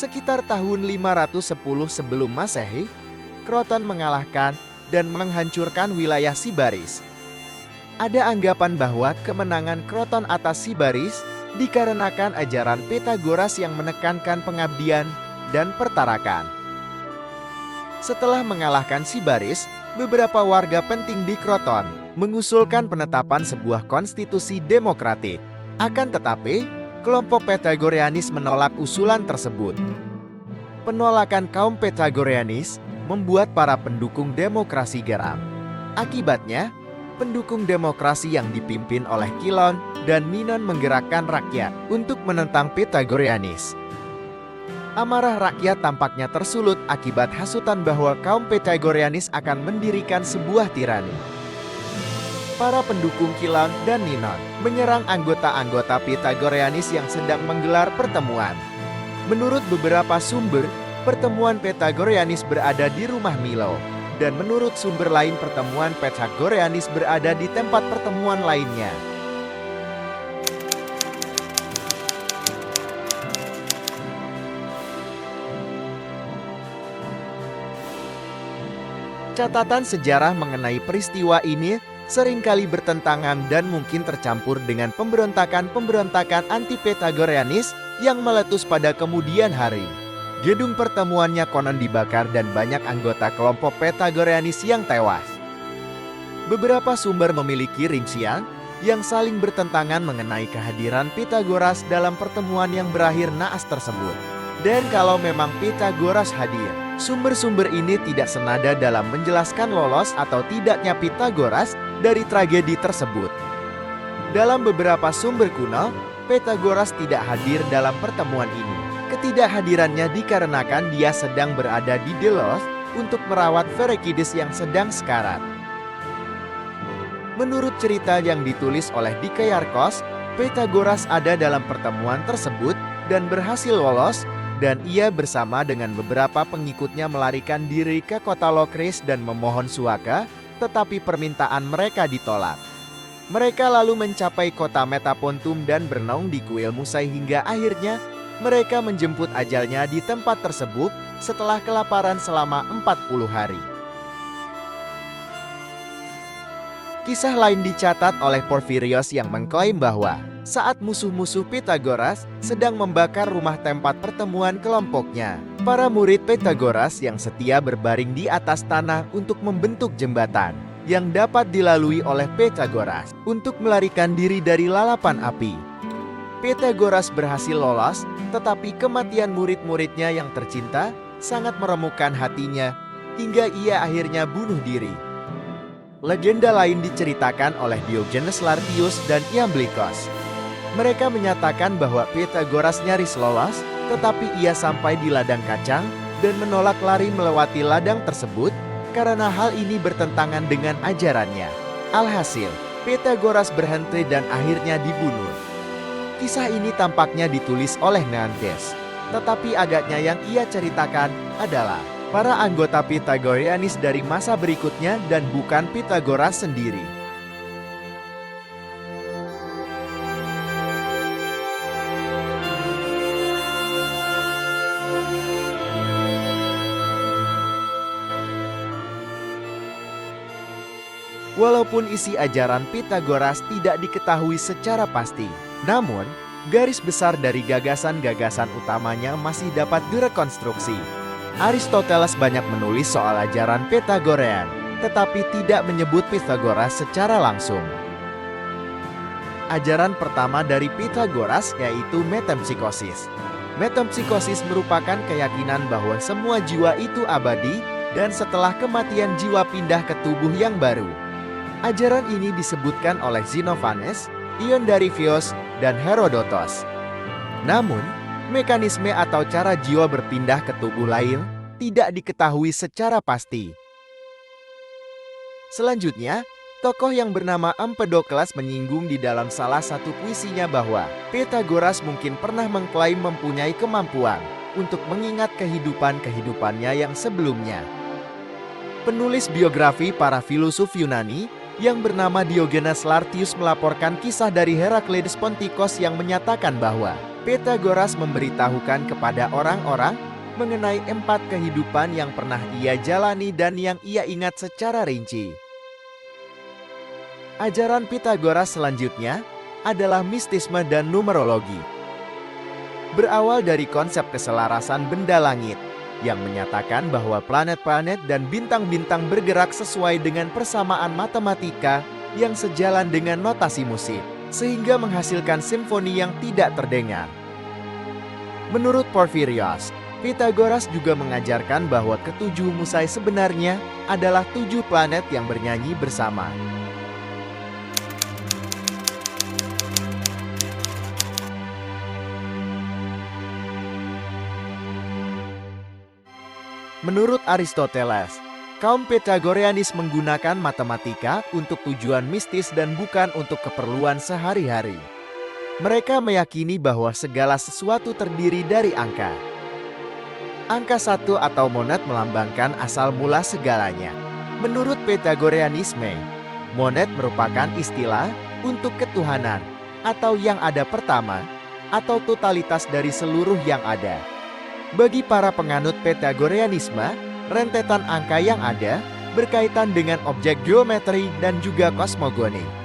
Sekitar tahun 510 sebelum Masehi, Kroton mengalahkan dan menghancurkan wilayah Sibaris. Ada anggapan bahwa kemenangan Kroton atas Sibaris dikarenakan ajaran Pythagoras yang menekankan pengabdian dan pertarakan. Setelah mengalahkan Sibaris, beberapa warga penting di Kroton mengusulkan penetapan sebuah konstitusi demokratik. Akan tetapi, kelompok Pythagoreanis menolak usulan tersebut. Penolakan kaum Pythagoreanis membuat para pendukung demokrasi geram. Akibatnya, pendukung demokrasi yang dipimpin oleh Kilon dan Minon menggerakkan rakyat untuk menentang Pythagoreanis. Amarah rakyat tampaknya tersulut akibat hasutan bahwa kaum Pythagoreanis akan mendirikan sebuah tirani. Para pendukung Kilon dan Minon menyerang anggota-anggota Pythagoreanis yang sedang menggelar pertemuan. Menurut beberapa sumber, pertemuan Pythagoreanis berada di rumah Milo. Dan menurut sumber lain pertemuan Pythagoreanis berada di tempat pertemuan lainnya. Catatan sejarah mengenai peristiwa ini seringkali bertentangan dan mungkin tercampur dengan pemberontakan-pemberontakan anti-Pythagoreanis yang meletus pada kemudian hari. Gedung pertemuannya konon dibakar dan banyak anggota kelompok Pythagoreanis yang tewas. Beberapa sumber memiliki rincian yang saling bertentangan mengenai kehadiran Pythagoras dalam pertemuan yang berakhir naas tersebut. Dan kalau memang Pythagoras hadir, sumber-sumber ini tidak senada dalam menjelaskan lolos atau tidaknya Pythagoras dari tragedi tersebut. Dalam beberapa sumber kuno, Pythagoras tidak hadir dalam pertemuan ini. Ketidakhadirannya dikarenakan dia sedang berada di Delos untuk merawat Pherekides yang sedang sekarat. Menurut cerita yang ditulis oleh Dikaiarchos, Pythagoras ada dalam pertemuan tersebut dan berhasil lolos, dan ia bersama dengan beberapa pengikutnya melarikan diri ke kota Lokris dan memohon suaka, tetapi permintaan mereka ditolak. Mereka lalu mencapai kota Metapontum dan bernaung di kuil Musai hingga akhirnya mereka menjemput ajalnya di tempat tersebut setelah kelaparan selama 40 hari. Kisah lain dicatat oleh Porphyrios yang mengklaim bahwa saat musuh-musuh Pythagoras sedang membakar rumah tempat pertemuan kelompoknya, para murid Pythagoras yang setia berbaring di atas tanah untuk membentuk jembatan yang dapat dilalui oleh Pythagoras untuk melarikan diri dari lalapan api. Pythagoras berhasil lolos, tetapi kematian murid-muridnya yang tercinta sangat meremukkan hatinya hingga ia akhirnya bunuh diri. Legenda lain diceritakan oleh Diogenes Laertius dan Iamblichos. Mereka menyatakan bahwa Pythagoras nyaris lolos, tetapi ia sampai di ladang kacang dan menolak lari melewati ladang tersebut karena hal ini bertentangan dengan ajarannya. Alhasil, Pythagoras berhenti dan akhirnya dibunuh. Kisah ini tampaknya ditulis oleh Neanthes, tetapi agaknya yang ia ceritakan adalah para anggota Pythagoreanis dari masa berikutnya dan bukan Pythagoras sendiri. Walaupun isi ajaran Pythagoras tidak diketahui secara pasti, namun garis besar dari gagasan-gagasan utamanya masih dapat direkonstruksi. Aristoteles banyak menulis soal ajaran Pythagorean, tetapi tidak menyebut Pythagoras secara langsung. Ajaran pertama dari Pythagoras yaitu metempsychosis. Metempsychosis merupakan keyakinan bahwa semua jiwa itu abadi dan setelah kematian jiwa pindah ke tubuh yang baru. Ajaran ini disebutkan oleh Xenophanes, Ion-Darivios, dan Herodotos. Namun, mekanisme atau cara jiwa berpindah ke tubuh lain tidak diketahui secara pasti. Selanjutnya, tokoh yang bernama Empedokles menyinggung di dalam salah satu puisinya bahwa Pythagoras mungkin pernah mengklaim mempunyai kemampuan untuk mengingat kehidupan-kehidupannya yang sebelumnya. Penulis biografi para filosof Yunani yang bernama Diogenes Laertius melaporkan kisah dari Herakleides Pontikos yang menyatakan bahwa Pythagoras memberitahukan kepada orang-orang mengenai 4 kehidupan yang pernah ia jalani dan yang ia ingat secara rinci. Ajaran Pythagoras selanjutnya adalah mistisme dan numerologi. Berawal dari konsep keselarasan benda langit, yang menyatakan bahwa planet-planet dan bintang-bintang bergerak sesuai dengan persamaan matematika yang sejalan dengan notasi musik, sehingga menghasilkan simfoni yang tidak terdengar. Menurut Porphyrios, Pythagoras juga mengajarkan bahwa ketujuh musai sebenarnya adalah 7 planet yang bernyanyi bersama. Menurut Aristoteles, kaum Pythagoreanis menggunakan matematika untuk tujuan mistis dan bukan untuk keperluan sehari-hari. Mereka meyakini bahwa segala sesuatu terdiri dari angka. Angka 1 atau monad melambangkan asal mula segalanya. Menurut Pythagoreanisme, monad merupakan istilah untuk ketuhanan, atau yang ada pertama, atau totalitas dari seluruh yang ada. Bagi para penganut Pythagoreanisme, rentetan angka yang ada berkaitan dengan objek geometri dan juga kosmogoni.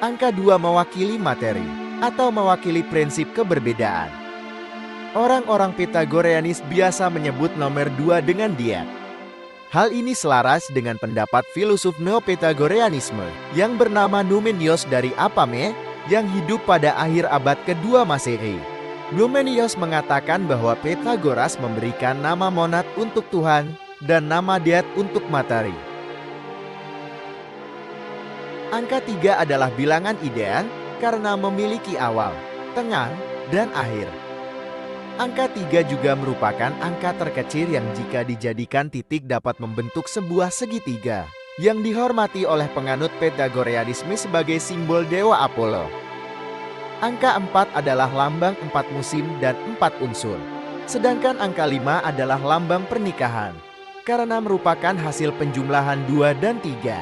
Angka 2 mewakili materi atau mewakili prinsip keberbedaan. Orang-orang Pythagoreanis biasa menyebut nomor 2 dengan diet. Hal ini selaras dengan pendapat filosof Neo-Pythagoreanisme yang bernama Numenios dari Apame yang hidup pada akhir abad ke-2 Masehi. Numenios mengatakan bahwa Pythagoras memberikan nama monad untuk Tuhan dan nama diet untuk materi. Angka 3 adalah bilangan ideal karena memiliki awal, tengah, dan akhir. Angka 3 juga merupakan angka terkecil yang jika dijadikan titik dapat membentuk sebuah segitiga, yang dihormati oleh penganut Pythagoreanisme sebagai simbol Dewa Apollo. Angka 4 adalah lambang 4 musim dan 4 unsur, sedangkan angka 5 adalah lambang pernikahan, karena merupakan hasil penjumlahan 2 dan 3.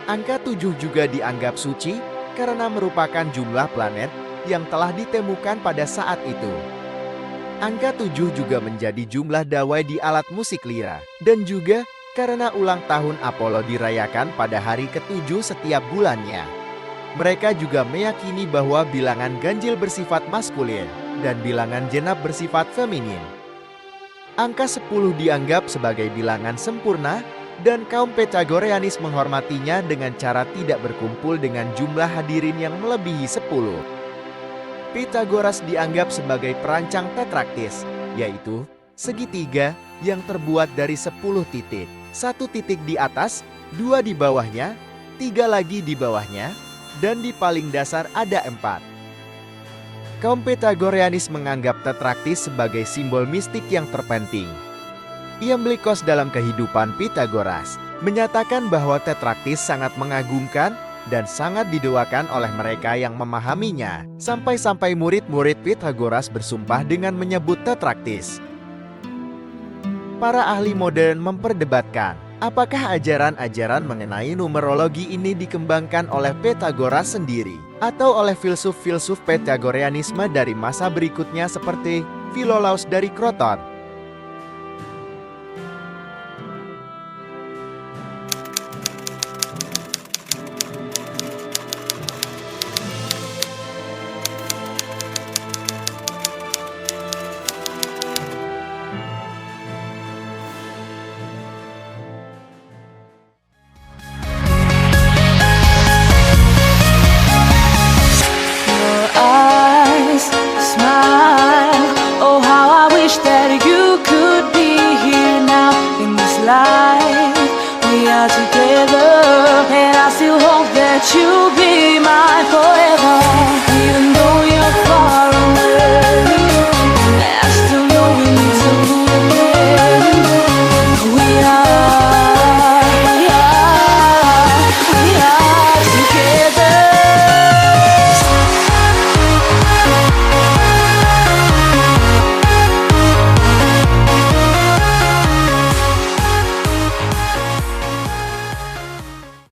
Angka 7 juga dianggap suci karena merupakan jumlah planet yang telah ditemukan pada saat itu. Angka 7 juga menjadi jumlah dawai di alat musik lira, dan juga karena ulang tahun Apollo dirayakan pada hari ke-7 setiap bulannya. Mereka juga meyakini bahwa bilangan ganjil bersifat maskulin dan bilangan genap bersifat feminin. Angka 10 dianggap sebagai bilangan sempurna dan kaum Pythagoreanis menghormatinya dengan cara tidak berkumpul dengan jumlah hadirin yang melebihi 10. Pythagoras dianggap sebagai perancang tetraktis, yaitu segitiga yang terbuat dari 10 titik. 1 titik di atas, 2 di bawahnya, 3 lagi di bawahnya, dan di paling dasar ada 4. Kaum Pythagoreanis menganggap tetraktis sebagai simbol mistik yang terpenting. Iamblichos dalam kehidupan Pythagoras menyatakan bahwa tetraktis sangat mengagumkan dan sangat didoakan oleh mereka yang memahaminya, sampai-sampai murid-murid Pythagoras bersumpah dengan menyebut tetraktis. Para ahli modern memperdebatkan, apakah ajaran-ajaran mengenai numerologi ini dikembangkan oleh Pythagoras sendiri, atau oleh filsuf-filsuf Pythagoreanisme dari masa berikutnya seperti Philolaus dari Kroton,